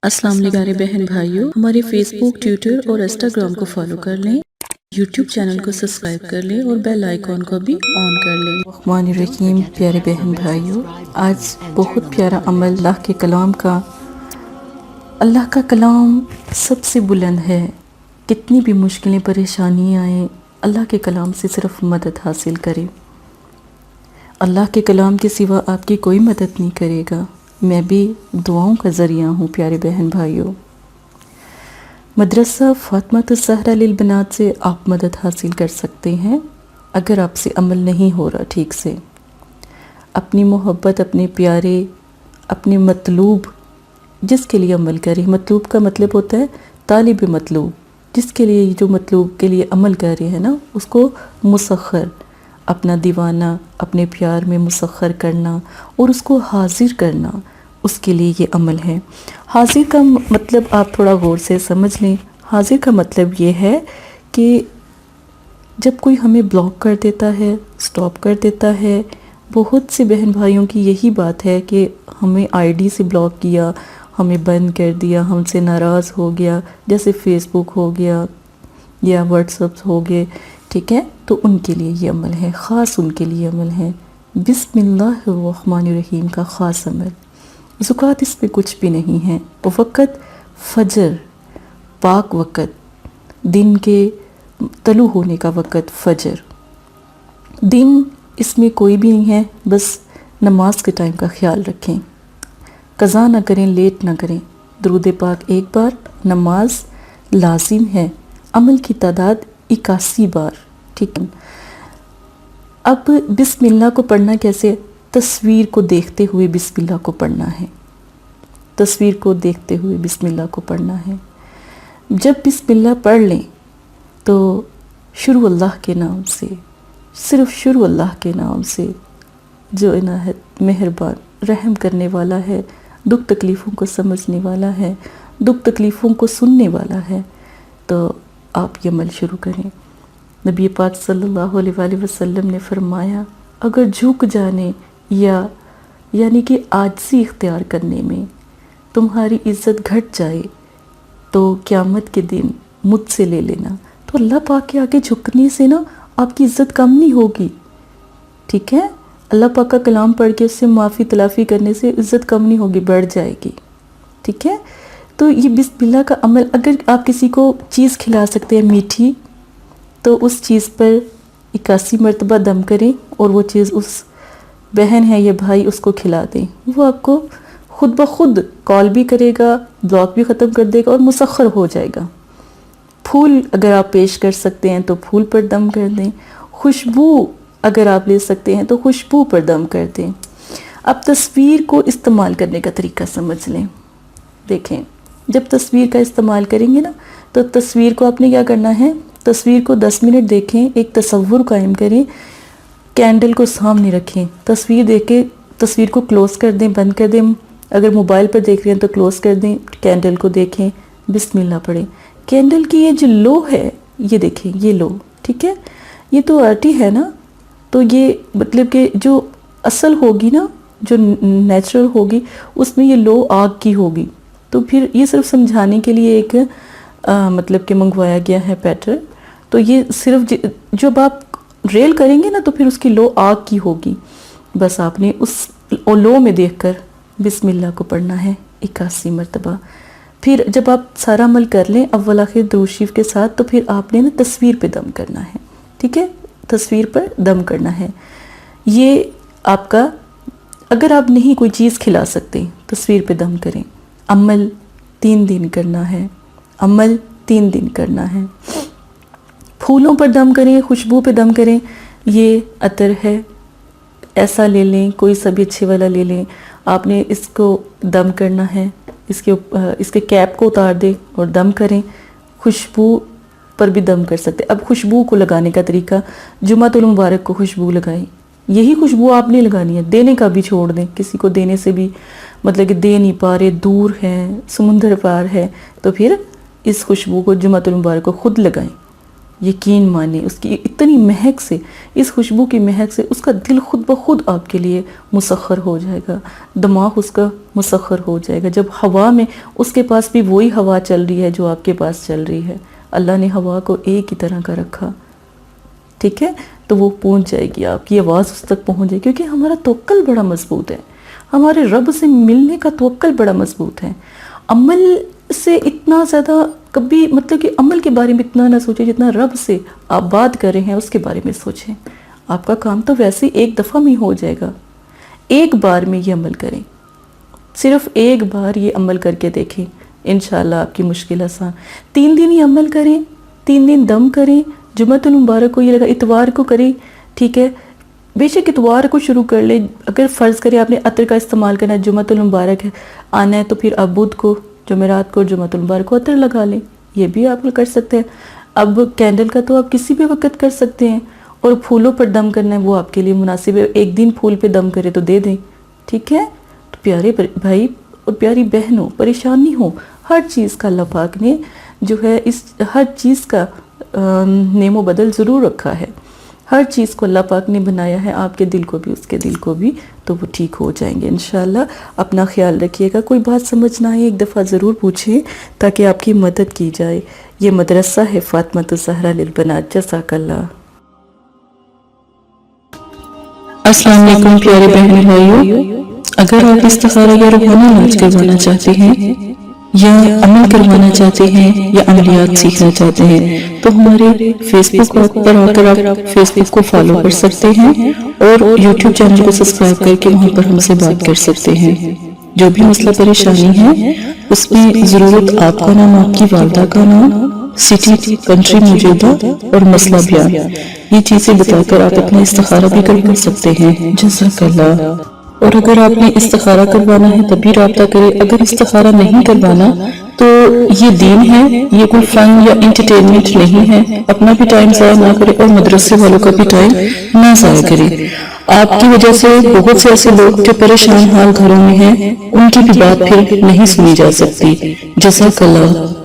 السلام علیکم پیارے بہن بھائیوں، ہمارے فیس بک، ٹویٹر اور انسٹاگرام کو فالو کر لیں، یوٹیوب چینل کو سبسکرائب کر لیں اور بیل آئیکن کو بھی آن کر لیں۔ الرحمن الرحیم۔ پیارے بہن بھائیوں، آج بہت پیارا عمل اللہ کے کلام کا۔ اللہ کا کلام سب سے بلند ہے۔ کتنی بھی مشکلیں پریشانیاں آئیں، اللہ کے کلام سے صرف مدد حاصل کریں۔ اللہ کے کلام کے سوا آپ کی کوئی مدد نہیں کرے گا۔ میں بھی دعاؤں کا ذریعہ ہوں پیارے بہن بھائیوں۔ مدرسہ فاطمۃ الزہرا للبنات سے آپ مدد حاصل کر سکتے ہیں اگر آپ سے عمل نہیں ہو رہا ٹھیک سے۔ اپنی محبت، اپنے پیارے، اپنے مطلوب جس کے لیے عمل کریں۔ مطلوب کا مطلب ہوتا ہے طالب مطلوب، جس کے لیے جو مطلوب کے لیے عمل کر رہے ہیں نا، اس کو مسخر، اپنا دیوانہ اپنے پیار میں مسخر کرنا اور اس کو حاضر کرنا، اس کے لیے یہ عمل ہے۔ حاضر کا مطلب آپ تھوڑا غور سے سمجھ لیں۔ حاضر کا مطلب یہ ہے کہ جب کوئی ہمیں بلاک کر دیتا ہے، سٹاپ کر دیتا ہے، بہت سے بہن بھائیوں کی یہی بات ہے کہ ہمیں آئی ڈی سے بلاک کیا، ہمیں بند کر دیا، ہم سے ناراض ہو گیا، جیسے فیس بک ہو گیا یا واٹس ایپ ہو گئے، ٹھیک ہے، تو ان کے لیے یہ عمل ہے، خاص ان کے لیے عمل ہے۔ بسم اللہ الرحمن الرحیم کا خاص عمل۔ زکوٰۃ اس پہ کچھ بھی نہیں ہے۔ وقت فجر، پاک وقت، دن کے طلوع ہونے کا وقت فجر۔ دن اس میں کوئی بھی نہیں ہے، بس نماز کے ٹائم کا خیال رکھیں، قضا نہ کریں، لیٹ نہ کریں۔ درود پاک 1 بار، نماز لازم ہے، عمل کی تعداد 81 بار، ٹھیک ہے۔ اب بسم اللہ کو پڑھنا کیسے؟ تصویر کو دیکھتے ہوئے بسم اللہ کو پڑھنا ہے۔ تصویر کو دیکھتے ہوئے بسم اللہ کو پڑھنا ہے۔ جب بسم اللہ پڑھ لیں تو شروع اللہ کے نام سے، صرف شروع اللہ کے نام سے، جو عنایت مہربان رحم کرنے والا ہے، دکھ تکلیفوں کو سمجھنے والا ہے، دکھ تکلیفوں کو سننے والا ہے، تو آپ یہ عمل شروع کریں۔ نبی پاک صلی اللہ علیہ وآلہ وسلم نے فرمایا، اگر جھک جانے یعنی کہ عاجزی اختیار کرنے میں تمہاری عزت گھٹ جائے تو قیامت کے دن مجھ سے لے لینا۔ تو اللہ پاک کے آگے جھکنے سے نا آپ کی عزت کم نہیں ہوگی، ٹھیک ہے۔ اللہ پاک کا کلام پڑھ کے اس سے معافی تلافی کرنے سے عزت کم نہیں ہوگی، بڑھ جائے گی، ٹھیک ہے۔ تو یہ بسم اللہ کا عمل، اگر آپ کسی کو چیز کھلا سکتے ہیں میٹھی، تو اس چیز پر 81 مرتبہ دم کریں اور وہ چیز اس بہن ہے یا بھائی اس کو کھلا دیں۔ وہ آپ کو خود بخود کال بھی کرے گا، بلاک بھی ختم کر دے گا اور مسخر ہو جائے گا۔ پھول اگر آپ پیش کر سکتے ہیں تو پھول پر دم کر دیں۔ خوشبو اگر آپ لے سکتے ہیں تو خوشبو پر دم کر دیں۔ اب تصویر کو استعمال کرنے کا طریقہ سمجھ لیں۔ دیکھیں، جب تصویر کا استعمال کریں گے نا، تو تصویر کو آپ نے کیا کرنا ہے؟ تصویر کو 10 منٹ دیکھیں، ایک تصور قائم کریں، کینڈل کو سامنے رکھیں، تصویر دیکھ کے تصویر کو کلوز کر دیں، بند کر دیں۔ اگر موبائل پر دیکھ رہے ہیں تو کلوز کر دیں، کینڈل کو دیکھیں، بسم اللہ پڑھیں۔ کینڈل کی یہ جو لو ہے، یہ دیکھیں، یہ لو، ٹھیک ہے، یہ تو آرٹی ہے نا، تو یہ مطلب کہ جو اصل ہوگی نا، جو نیچرل ہوگی، اس میں یہ لو آگ کی ہوگی۔ تو پھر یہ صرف سمجھانے کے لیے ایک مطلب کہ منگوایا گیا ہے پیٹرن۔ تو یہ صرف جب آپ ریل کریں گے نا تو پھر اس کی لو آگ کی ہوگی۔ بس آپ نے اس لو میں دیکھ کر بسم اللہ کو پڑھنا ہے 81 مرتبہ۔ پھر جب آپ سارا عمل کر لیں اول آخر درود شریف کے ساتھ، تو پھر آپ نے نا تصویر پہ دم کرنا ہے، ٹھیک ہے، تصویر پر دم کرنا ہے۔ یہ آپ کا، اگر آپ نہیں کوئی چیز کھلا سکتے، تصویر پہ دم کریں۔ عمل 3 دن کرنا ہے، عمل 3 دن کرنا ہے۔ پھولوں پر دم کریں، خوشبو پہ دم کریں۔ یہ عطر ہے، ایسا لے لیں، کوئی سا بھی اچھے والا لے لیں۔ آپ نے اس کو دم کرنا ہے، اس کے کیپ کو اتار دیں اور دم کریں۔ خوشبو پر بھی دم کر سکتے۔ اب خوشبو کو لگانے کا طریقہ، جمعۃ المبارک کو خوشبو لگائیں۔ یہی خوشبو آپ نے لگانی ہے، دینے کا بھی چھوڑ دیں۔ کسی کو دینے سے بھی مطلب کہ دے نہیں پا رہے، دور ہیں، سمندر پار ہے، تو پھر اس خوشبو کو جمعۃ المبارک کو خود لگائیں۔ یقین مانے اس کی اتنی مہک سے، اس خوشبو کی مہک سے اس کا دل خود بخود آپ کے لیے مسخر ہو جائے گا، دماغ اس کا مسخر ہو جائے گا۔ جب ہوا میں اس کے پاس بھی وہی ہوا چل رہی ہے جو آپ کے پاس چل رہی ہے، اللہ نے ہوا کو ایک ہی طرح کا رکھا، ٹھیک ہے، تو وہ پہنچ جائے گی، آپ کی آواز اس تک پہنچ جائے گی، کیونکہ ہمارا توکل بڑا مضبوط ہے، ہمارے رب سے ملنے کا توکل بڑا مضبوط ہے۔ عمل سے اتنا زیادہ کبھی مطلب کہ عمل کے بارے میں اتنا نہ سوچیں جتنا رب سے آپ بات کر رہے ہیں اس کے بارے میں سوچیں۔ آپ کا کام تو ویسے ایک دفعہ میں ہو جائے گا، ایک بار میں یہ عمل کریں، صرف ایک بار یہ عمل کر کے دیکھیں، انشاءاللہ آپ کی مشکل آسان۔ 3 دن یہ عمل کریں، 3 دن دم کریں، جمعۃ المبارک کو یہ لگا اتوار کو کریں، ٹھیک ہے، بے شک اتوار کو شروع کر لیں۔ اگر فرض کریں آپ نے عطر کا استعمال کرنا ہے، جمعۃ المبارک ہے آنا ہے، تو پھر اب بدھ کو، جمعرات کو، جمعۃ المبارک کو عطر لگا لیں، یہ بھی آپ کر سکتے ہیں۔ اب کینڈل کا تو آپ کسی بھی وقت کر سکتے ہیں، اور پھولوں پر دم کرنا ہے وہ آپ کے لیے مناسب ہے، ایک دن پھول پہ دم کرے تو دے دیں، ٹھیک ہے۔ تو پیارے بھائی اور پیاری بہنوں، پریشانی ہو، ہر چیز کا اللہ پاک نے جو ہے اس ہر چیز کا نعم و بدل ضرور رکھا ہے، ہر چیز کو اللہ پاک نے بنایا ہے، آپ کے دل کو بھی اس کے دل کو بھی، تو وہ ٹھیک ہو جائیں گے انشاءاللہ۔ اپنا خیال رکھیے گا، کوئی بات سمجھ نہ آئے ایک دفعہ ضرور پوچھیں تاکہ آپ کی مدد کی جائے۔ یہ مدرسہ ہے فاطمۃ الزہرا للبنات۔ جزاک اللہ۔ السلام علیکم پیارے بہن بھائیوں، اگر آپ استخارہ یا روحانی علاج کروانا چاہتے ہیں یا عمل کروانا چاہتے ہیں یا عملیات سیکھنا چاہتے ہیں تو ہمارے فیس بک پر آ کر آپ فیس بک کو فالو کر سکتے ہیں اور یوٹیوب چینل کو سبسکرائب کر کے وہاں پر ہم سے بات کر سکتے ہیں۔ جو بھی مسئلہ پریشانی ہے اس میں ضرورت آپ کا نام، آپ کی والدہ کا نام، سٹی، کنٹری موجودہ اور مسئلہ بیان، یہ چیزیں بتا کر آپ اپنا استخارہ بھی کروا سکتے ہیں۔ جزاک اللہ۔ اور اگر آپ نے استخارہ کروانا ہے تب بھی رابطہ کریں، اگر استخارہ نہیں کروانا تو یہ دین ہے، یہ کوئی فن یا انٹرٹینمنٹ نہیں ہے، اپنا بھی ٹائم ضائع نہ کریں اور مدرسے والوں کا بھی ٹائم نہ ضائع کریں۔ آپ کی وجہ سے بہت سے ایسے لوگ جو پریشان حال گھروں میں ہیں ان کی بھی بات پھر نہیں سنی جا سکتی۔ جزاک اللہ۔